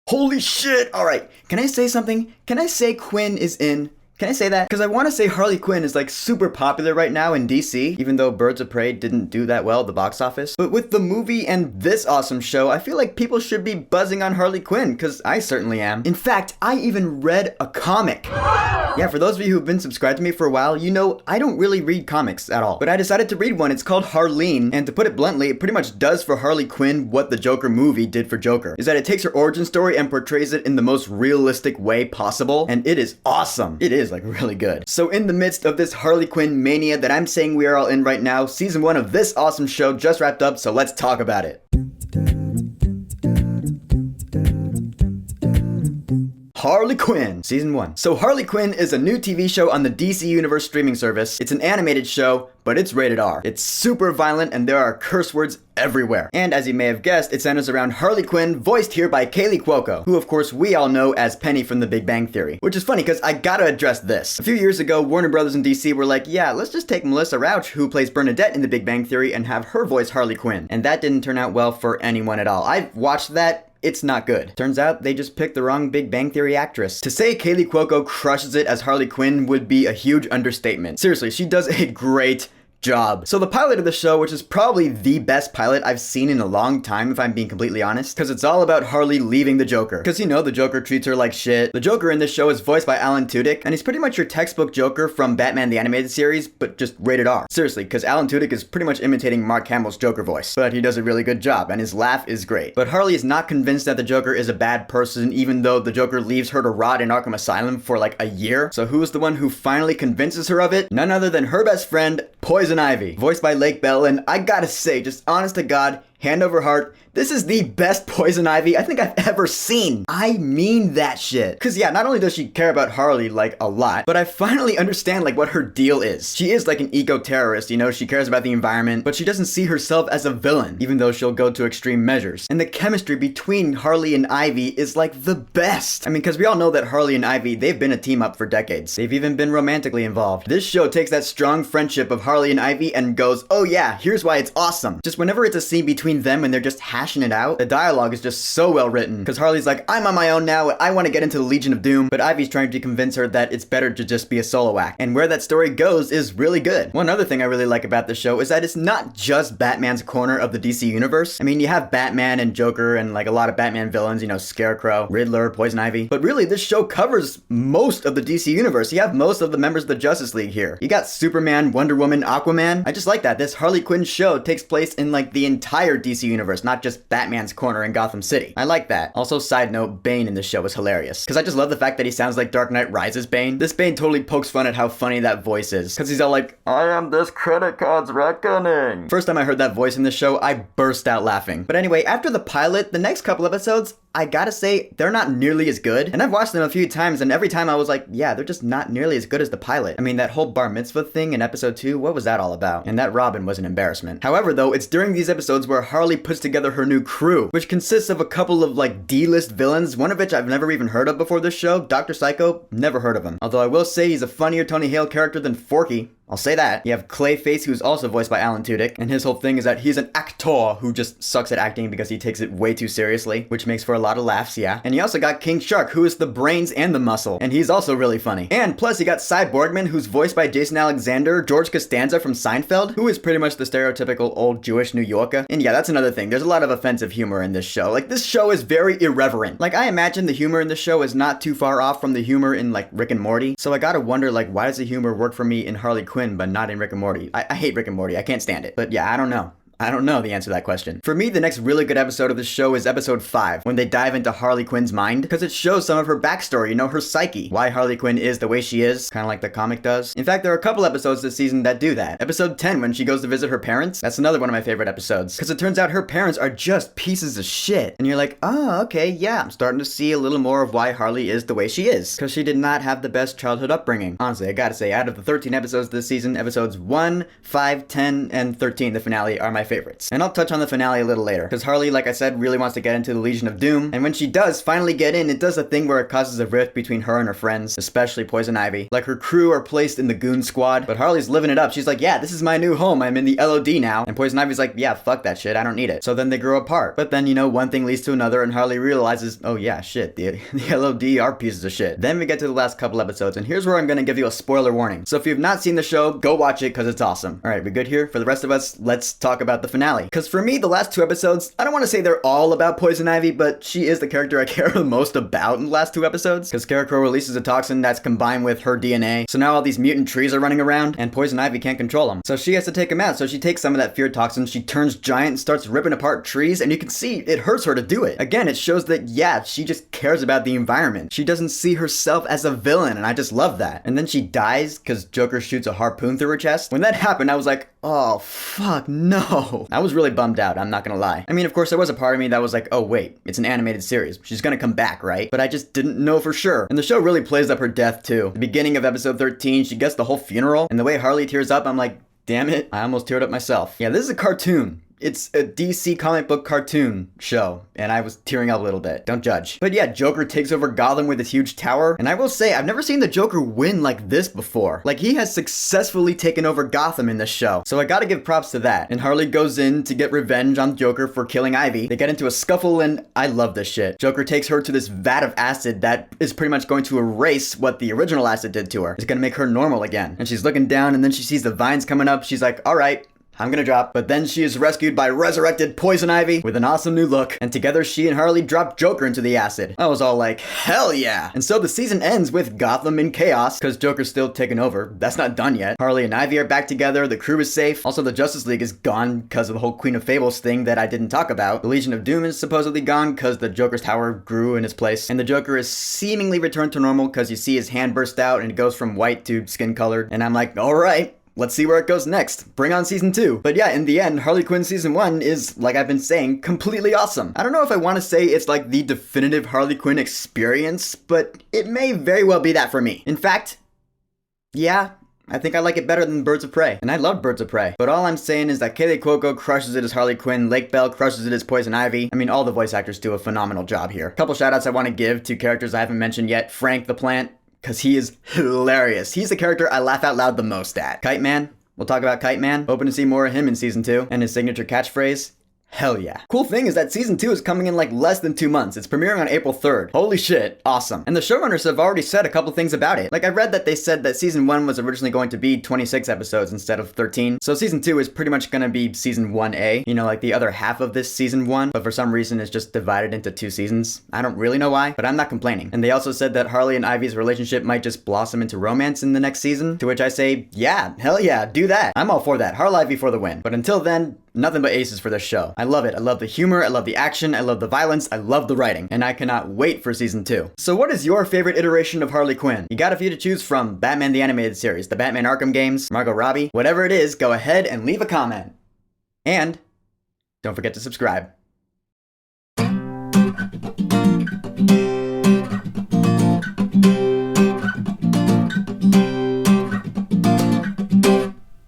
Holy shit! Alright, can I say something? Can I say Quinn is in? Can I say that? Because I want to say Harley Quinn is like super popular right now in DC, even though Birds of Prey didn't do that well at the box office. But with the movie and this awesome show, I feel like people should be buzzing on Harley Quinn, because I certainly am. In fact, I even read a comic. Yeah, for those of you who've been subscribed to me for a while, you know I don't really read comics at all. But I decided to read one. It's called Harleen, and to put it bluntly, it pretty much does for Harley Quinn what the Joker movie did for Joker. Is that it takes her origin story and portrays it in the most realistic way possible, and it is awesome. It is like really good. So in the midst of this Harley Quinn mania that I'm saying we are all in right now, season 1 of this awesome show just wrapped up, so let's talk about it. Harley Quinn, Season 1. So Harley Quinn is a new TV show on the DC Universe streaming service. It's an animated show, but it's rated R. It's super violent and there are curse words everywhere. And as you may have guessed, it centers around Harley Quinn, voiced here by Kaley Cuoco, who of course we all know as Penny from The Big Bang Theory. Which is funny because I gotta address this. A few years ago, Warner Brothers and DC were like, yeah, let's just take Melissa Rauch, who plays Bernadette in The Big Bang Theory, and have her voice Harley Quinn. And that didn't turn out well for anyone at all. I've watched that. It's not good. Turns out they just picked the wrong Big Bang Theory actress. To say Kaley Cuoco crushes it as Harley Quinn would be a huge understatement. Seriously, she does a great job. So the pilot of the show, which is probably the best pilot I've seen in a long time, if I'm being completely honest, because it's all about Harley leaving the Joker. Because you know, the Joker treats her like shit. The Joker in this show is voiced by Alan Tudyk, and he's pretty much your textbook Joker from Batman the Animated Series, but just rated R. Seriously, because Alan Tudyk is pretty much imitating Mark Hamill's Joker voice, but he does a really good job, and his laugh is great. But Harley is not convinced that the Joker is a bad person, even though the Joker leaves her to rot in Arkham Asylum for like a year. So who is the one who finally convinces her of it? None other than her best friend, Poison Ivy, voiced by Lake Bell, and I gotta say, just honest to God, hand over heart, this is the best Poison Ivy I think I've ever seen. I mean that shit. Cause yeah, not only does she care about Harley like a lot, but I finally understand like what her deal is. She is like an eco-terrorist, you know, she cares about the environment, but she doesn't see herself as a villain, even though she'll go to extreme measures. And the chemistry between Harley and Ivy is like the best. I mean, cause we all know that Harley and Ivy, they've been a team up for decades. They've even been romantically involved. This show takes that strong friendship of Harley and Ivy and goes, oh yeah, here's why it's awesome. Just whenever it's a scene between them and they're just hashing it out, the dialogue is just so well written. Because Harley's like, I'm on my own now, I want to get into the Legion of Doom, but Ivy's trying to convince her that it's better to just be a solo act. And where that story goes is really good. One other thing I really like about the show is that it's not just Batman's corner of the DC universe. I mean, you have Batman and Joker and like a lot of Batman villains, you know, Scarecrow, Riddler, Poison Ivy. But really, this show covers most of the DC universe. You have most of the members of the Justice League here. You got Superman, Wonder Woman, Aquaman. I just like that. This Harley Quinn show takes place in like the entire DC universe, not just Batman's corner in Gotham City. I like that. Also, side note, Bane in this show is hilarious. Because I just love the fact that he sounds like Dark Knight Rises Bane. This Bane totally pokes fun at how funny that voice is. Because he's all like, I am this credit card's reckoning. First time I heard that voice in the show, I burst out laughing. But anyway, after the pilot, the next couple episodes, I gotta say, they're not nearly as good. And I've watched them a few times, and every time I was like, yeah, they're just not nearly as good as the pilot. I mean, that whole bar mitzvah thing in episode 2, what was that all about? And that Robin was an embarrassment. However, though, it's during these episodes where Harley puts together her new crew, which consists of a couple of like D-list villains, one of which I've never even heard of before this show, Dr. Psycho, never heard of him. Although I will say he's a funnier Tony Hale character than Forky. I'll say that. You have Clayface, who's also voiced by Alan Tudyk, and his whole thing is that he's an actor who just sucks at acting because he takes it way too seriously, which makes for a lot of laughs, yeah. And you also got King Shark, who is the brains and the muscle, and he's also really funny. And plus you got Cy Borgman, who's voiced by Jason Alexander, George Costanza from Seinfeld, who is pretty much the stereotypical old Jewish New Yorker. And yeah, that's another thing. There's a lot of offensive humor in this show. Like, this show is very irreverent. Like, I imagine the humor in this show is not too far off from the humor in, like, Rick and Morty. So I gotta wonder, like, why does the humor work for me in Harley Quinn, but not in Rick and Morty? I hate Rick and Morty. I can't stand it. But yeah, I don't know. I don't know the answer to that question. For me, the next really good episode of this show is episode 5, when they dive into Harley Quinn's mind, because it shows some of her backstory, you know, her psyche, why Harley Quinn is the way she is, kind of like the comic does. In fact, there are a couple episodes this season that do that. Episode 10, when she goes to visit her parents, that's another one of my favorite episodes, because it turns out her parents are just pieces of shit. And you're like, oh, okay, yeah, I'm starting to see a little more of why Harley is the way she is, because she did not have the best childhood upbringing. Honestly, I gotta say, out of the 13 episodes this season, episodes 1, 5, 10, and 13, the finale, are my favorites. And I'll touch on the finale a little later, because Harley, like I said, really wants to get into the Legion of Doom, and when she does finally get in, it does a thing where it causes a rift between her and her friends, especially Poison Ivy. Like, her crew are placed in the goon squad, but Harley's living it up. She's like, yeah, this is my new home, I'm in the LOD now, and Poison Ivy's like, yeah, fuck that shit, I don't need it. So then they grow apart. But then, you know, one thing leads to another, and Harley realizes, oh yeah, shit, the LOD are pieces of shit. Then we get to the last couple episodes, and here's where I'm gonna give you a spoiler warning. So if you've not seen the show, go watch it, because it's awesome. Alright, we good here? For the rest of us, let's talk about the finale. Because for me, the last two episodes, I don't want to say they're all about Poison Ivy, but she is the character I care the most about in the last two episodes. Because Scarecrow releases a toxin that's combined with her DNA, so now all these mutant trees are running around, and Poison Ivy can't control them. So she has to take them out, so she takes some of that fear toxin, she turns giant and starts ripping apart trees, and you can see it hurts her to do it. Again, it shows that, yeah, she just cares about the environment. She doesn't see herself as a villain, and I just love that. And then she dies because Joker shoots a harpoon through her chest. When that happened, I was like, oh, fuck, no. I was really bummed out, I'm not gonna lie. I mean, of course, there was a part of me that was like, oh, wait, it's an animated series. She's gonna come back, right? But I just didn't know for sure. And the show really plays up her death, too. The beginning of episode 13, she gets the whole funeral, and the way Harley tears up, I'm like, damn it, I almost teared up myself. Yeah, this is a cartoon. It's a DC comic book cartoon show, and I was tearing up a little bit. Don't judge. But yeah, Joker takes over Gotham with his huge tower, and I will say, I've never seen the Joker win like this before. Like, he has successfully taken over Gotham in this show, so I gotta give props to that. And Harley goes in to get revenge on Joker for killing Ivy. They get into a scuffle, and I love this shit. Joker takes her to this vat of acid that is pretty much going to erase what the original acid did to her. It's gonna make her normal again. And she's looking down, and then she sees the vines coming up. She's like, all right, I'm gonna drop. But then she is rescued by resurrected Poison Ivy with an awesome new look, and together she and Harley drop Joker into the acid. I was all like, hell yeah! And so the season ends with Gotham in chaos, because Joker's still taking over. That's not done yet. Harley and Ivy are back together, the crew is safe. Also, the Justice League is gone because of the whole Queen of Fables thing that I didn't talk about. The Legion of Doom is supposedly gone because the Joker's tower grew in its place. And the Joker is seemingly returned to normal because you see his hand burst out and it goes from white to skin colored. And I'm like, alright, let's see where it goes next. Bring on season 2. But yeah, in the end, Harley Quinn season 1 is, like I've been saying, completely awesome. I don't know if I want to say it's like the definitive Harley Quinn experience, but it may very well be that for me. In fact, yeah, I think I like it better than Birds of Prey. And I love Birds of Prey. But all I'm saying is that Kaylee Cuoco crushes it as Harley Quinn, Lake Bell crushes it as Poison Ivy. I mean, all the voice actors do a phenomenal job here. Couple shoutouts I want to give to characters I haven't mentioned yet. Frank the Plant, because he is hilarious. He's the character I laugh out loud the most at. Kite Man, we'll talk about Kite Man. Hoping to see more of him in season 2. And his signature catchphrase, hell yeah. Cool thing is that season 2 is coming in like less than 2 months. It's premiering on April 3rd. Holy shit, awesome. And the showrunners have already said a couple things about it. Like, I read that they said that season 1 was originally going to be 26 episodes instead of 13. So season 2 is pretty much gonna be season 1A. You know, like the other half of this season 1. But for some reason it's just divided into 2 seasons. I don't really know why, but I'm not complaining. And they also said that Harley and Ivy's relationship might just blossom into romance in the next season. To which I say, yeah, hell yeah, do that. I'm all for that. Harley Ivy for the win. But until then, nothing but aces for this show. I love it. I love the humor, I love the action, I love the violence, I love the writing, and I cannot wait for season 2. So what is your favorite iteration of Harley Quinn? You got a few to choose from: Batman the Animated Series, the Batman Arkham games, Margot Robbie, whatever it is, go ahead and leave a comment. And don't forget to subscribe.